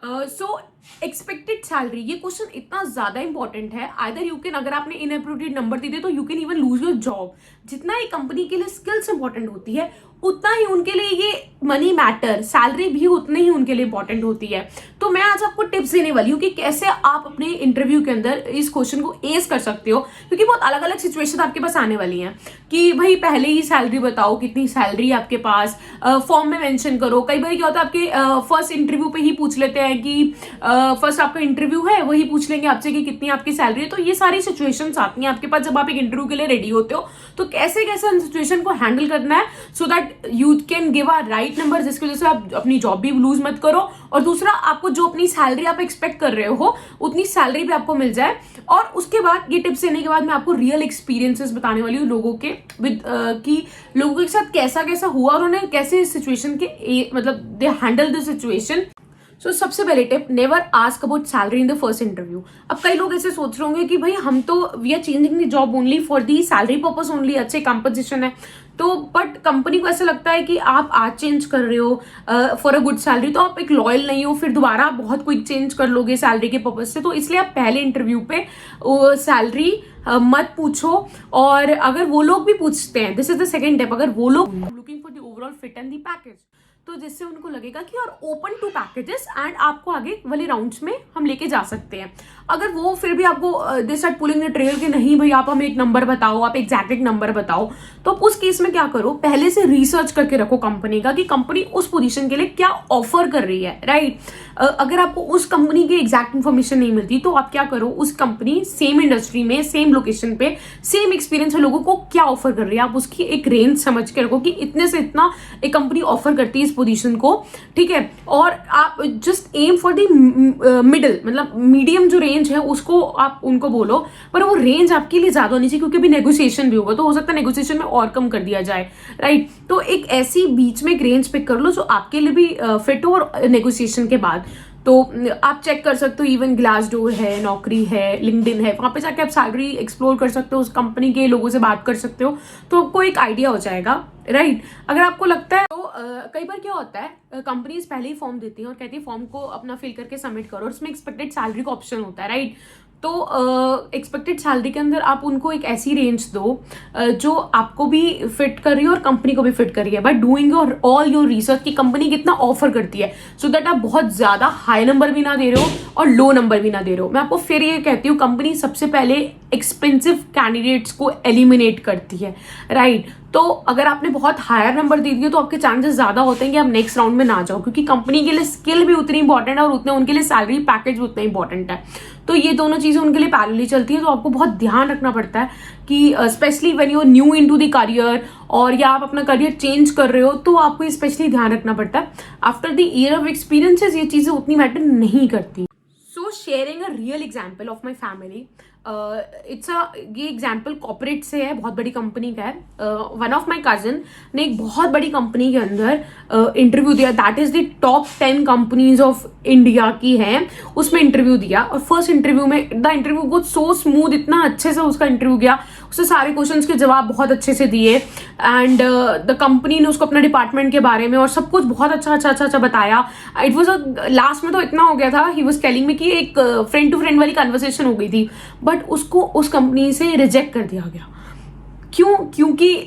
सो expected salary, ये question इतना ज्यादा इंपॉर्टेंट है। आइदर यू कैन, अगर आपने इनअप्रोप्रिएट नंबर दे दिए तो you can even lose your job. जितना एक कंपनी के लिए स्किल्स इंपॉर्टेंट होती है, उतना ही उनके लिए ये मनी मैटर, सैलरी भी उतनी ही उनके लिए इंपॉर्टेंट होती है। तो मैं आज आपको टिप्स देने वाली हूँ कि कैसे आप अपने इंटरव्यू के अंदर इस क्वेश्चन को एस कर सकते हो, क्योंकि बहुत अलग अलग सिचुएशन आपके पास आने वाली हैं कि भाई पहले ही सैलरी बताओ, कितनी सैलरी आपके पास, फॉर्म में मेंशन करो। कई बार क्या होता है, आपके फर्स्ट इंटरव्यू पे ही पूछ लेते हैं कि फर्स्ट आपका इंटरव्यू है, वही पूछ लेंगे आपसे कि कितनी आपकी सैलरी है। तो ये सारी सिचुएशंस आती हैं आपके पास जब आप एक इंटरव्यू के लिए रेडी होते हो। तो कैसे कैसे उन सिचुएशन को हैंडल करना है so that you can give a right number, जिसकी वजह से आप अपनी जॉब भी लूज मत करो, और दूसरा आपको जो अपनी सैलरी आप एक्सपेक्ट कर रहे हो उतनी सैलरी भी आपको मिल जाए। और उसके बाद ये टिप्स देने के बाद मैं आपको रियल एक्सपीरियंसेस बताने वाली हूँ लोगों के विद कि लोगों के साथ कैसा कैसा हुआ और उन्हें कैसे इस सिचुएशन के मतलब दे हैंडल द सिचुएशन। सो सबसे पहले tip, never ask about salary in the first interview. अब कई लोग ऐसे सोच रहे होंगे कि भाई हम तो we are changing the job only for the salary purpose only, अच्छे कंपोजिशन है तो, बट कंपनी को ऐसा लगता है कि आप आज चेंज कर रहे हो फॉर अ गुड सैलरी, तो आप एक लॉयल नहीं हो, फिर दोबारा आप बहुत क्विक चेंज कर लोगे सैलरी के पर्पज से। तो इसलिए आप पहले इंटरव्यू पे सैलरी मत पूछो। और अगर वो लोग भी पूछते हैं, this is the second tip, अगर वो लोग looking for the overall fit and the package, तो जिससे उनको लगेगा कि और ओपन टू पैकेजेस एंड आपको आगे वाले राउंड्स में हम लेके जा सकते हैं। अगर वो फिर भी आपको they start pulling the trail कि नहीं भाई आप हमें एक नंबर बताओ, आप एग्जैक्ट नंबर बताओ, तो उस केस में क्या करो, पहले से रिसर्च करके रखो कंपनी का कि कंपनी उस पोजीशन के लिए क्या ऑफर कर रही है, राइट। अगर आपको उस कंपनी की एग्जैक्ट इन्फॉर्मेशन नहीं मिलती तो आप क्या करो, उस कंपनी सेम इंडस्ट्री में, सेम लोकेशन पे, सेम एक्सपीरियंस है लोगों को क्या ऑफर कर रही है, आप उसकी एक रेंज समझ के रखो कि इतने से इतना एक कंपनी ऑफर करती है इस पोजीशन को, ठीक है। और आप just aim for the middle, मतलब मीडियम जो रेंज है उसको आप उनको बोलो, पर वो रेंज आपके लिए ज्यादा होनी चाहिए क्योंकि अभी नेगोशिएशन भी होगा, तो हो सकता है नेगोशिएशन में और कम कर दिया जाए, राइट। तो एक ऐसी बीच में एक रेंज पिक कर लो जो आपके लिए भी फिट हो, और नेगोशिएशन के बाद तो आप चेक कर सकते हो, इवन ग्लासडोर है, नौकरी है, लिंक्डइन है, वहां पे जाके आप सैलरी एक्सप्लोर कर सकते हो, उस कंपनी के लोगों से बात कर सकते हो, तो आपको एक आइडिया हो जाएगा, राइट। अगर आपको लगता है तो कई बार क्या होता है, कंपनीज पहले ही फॉर्म देती हैं और कहती है फॉर्म को अपना फिल करके सबमिट करो, और इसमें एक्सपेक्टेड सैलरी का ऑप्शन होता है, राइट। तो एक्सपेक्टेड सैलरी के अंदर आप उनको एक ऐसी रेंज दो जो आपको भी फिट कर रही है और कंपनी को भी फिट कर रही है, but doing your all your research कि कंपनी कितना ऑफर करती है, सो दैट आप बहुत ज्यादा हाई नंबर भी ना दे रहे हो और लो नंबर भी ना दे रहे हो। मैं आपको फिर ये कहती हूँ, कंपनी सबसे पहले एक्सपेंसिव कैंडिडेट्स को एलिमिनेट करती है, राइट। तो अगर आपने बहुत हायर नंबर दे दिए तो आपके चांसेस ज्यादा होते हैं कि आप नेक्स्ट राउंड में ना जाओ, क्योंकि कंपनी के लिए स्किल भी उतनी इंपॉर्टेंट है और उतने उनके लिए सैलरी पैकेज भी उतना इंपॉर्टेंट है। तो ये दोनों चीजें उनके लिए पैरेलली चलती है, तो आपको बहुत ध्यान रखना पड़ता है कि specially when you are new into the career, और या आप अपना करियर चेंज कर रहे हो, तो आपको स्पेशली ध्यान रखना पड़ता है। After the year of experiences ये चीजें उतनी मैटर नहीं करती। सो sharing a real example of my family, ये एग्जाम्पल कॉर्पोरेट से है, बहुत बड़ी कंपनी का है। वन ऑफ माई कजन ने एक बहुत बड़ी कंपनी के अंदर इंटरव्यू दिया, that is the top 10 companies of India की है, उसमें इंटरव्यू दिया। और फर्स्ट इंटरव्यू में the interview go so smooth, इतना अच्छे से उसका इंटरव्यू गया, उसने सारे क्वेश्चंस के जवाब बहुत अच्छे से दिए, एंड द कंपनी ने उसको अपना डिपार्टमेंट के बारे में और सब कुछ बहुत अच्छा बताया। इट वॉज लास्ट में तो इतना हो गया था, ही वॉज टेलिंग में कि एक फ्रेंड टू फ्रेंड वाली कन्वर्सेशन हो गई थी, बट उसको उस कंपनी से रिजेक्ट कर दिया गया। क्यों? क्योंकि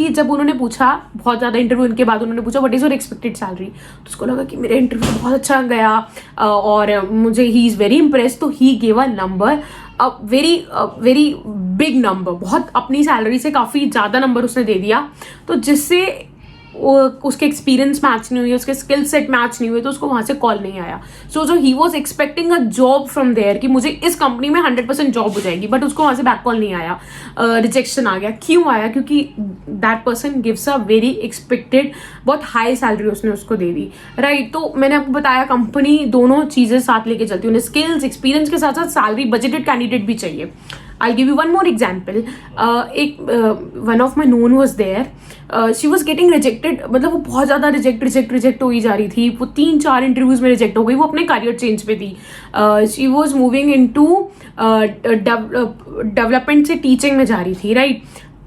जब उन्होंने पूछा, बहुत ज्यादा इंटरव्यू इनके बाद उन्होंने पूछा what is your expected salary, तो उसको लगा कि मेरा इंटरव्यू बहुत अच्छा गया और मुझे ही इज वेरी इम्प्रेस, तो he gave a number, very big number, बहुत अपनी सैलरी से काफी ज्यादा नंबर उसने दे दिया, तो जिससे उसके एक्सपीरियंस मैच नहीं हुई, उसके स्किल सेट मैच नहीं हुए, तो उसको वहां से कॉल नहीं आया। सो जो he was expecting a job from there कि मुझे इस कंपनी में 100% जॉब हो जाएगी, बट उसको वहां से बैक कॉल नहीं आया, रिजेक्शन आ गया। क्यों आया? क्योंकि that person gives a very expected, बहुत हाई सैलरी उसने उसको दे दी, राइट। तो मैंने आपको बताया कंपनी दोनों चीजें साथ लेके चलती है, उन्हें स्किल्स एक्सपीरियंस के साथ साथ सैलरी, बजटेड कैंडिडेट भी चाहिए। I'll give you one more example. One of my known was there. She was getting rejected, मतलब वो बहुत ज़्यादा रिजेक्ट हो ही जा रही थी, वो 3-4 इंटरव्यूज में रिजेक्ट हो गई, वो अपने करियर चेंज पे थी। She was moving into development से टीचिंग में जा रही थी, राइट।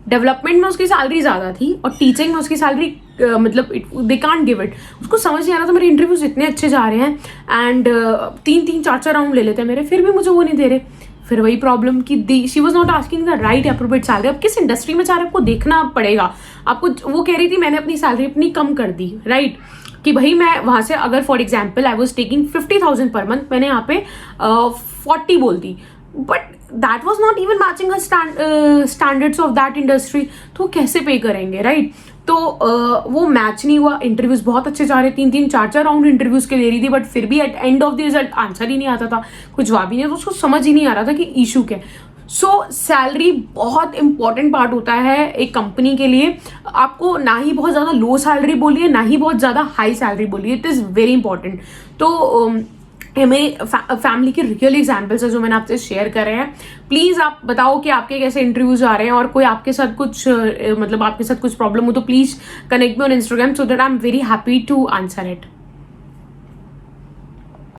डेवलपमेंट में उसकी सैलरी ज़्यादा थी और टीचिंग में उसकी सैलरी मतलब दे कांट गिव इट। उसको समझ नहीं आ रहा था मेरे इंटरव्यूज इतने अच्छे जा रहे हैं एंड 3-4 राउंड ले लेते हैं मेरे, फिर भी मुझे वो नहीं दे रहे। फिर वही प्रॉब्लम कि she was not asking the right appropriate salary. अब किस इंडस्ट्री में चाह रहे आपको देखना पड़ेगा आपको। वो कह रही थी मैंने अपनी सैलरी अपनी कम कर दी, राइट, कि भाई मैं वहाँ से अगर for example I was taking 50,000 per month, मैंने यहाँ पे 40 बोल दी, but that was not even matching standards of that industry. तो कैसे पे करेंगे, राइट? तो वो मैच नहीं हुआ। इंटरव्यूज बहुत अच्छे जा रहे, 3-4 राउंड इंटरव्यूज के ले रही थी, बट फिर भी at end of the result answer ही नहीं आता था, कुछ जवाब ही नहीं, तो उसको समझ ही नहीं आ रहा था कि इशू क्या है। सो सैलरी बहुत इंपॉर्टेंट पार्ट होता है एक कंपनी के लिए। आपको ना ही बहुत ज़्यादा लो सैलरी बोलिए, ना ही बहुत ज़्यादा हाई सैलरी बोलिए, इट इज़ वेरी इंपॉर्टेंट। तो मेरे फैमिली के रियल एग्जाम्पल्स है जो मैंने आपसे शेयर करे हैं। प्लीज़ आप बताओ कि आपके कैसे इंटरव्यूज आ रहे हैं, और कोई आपके साथ कुछ मतलब आपके साथ कुछ प्रॉब्लम हो तो please connect me on Instagram so that I am very happy to answer it.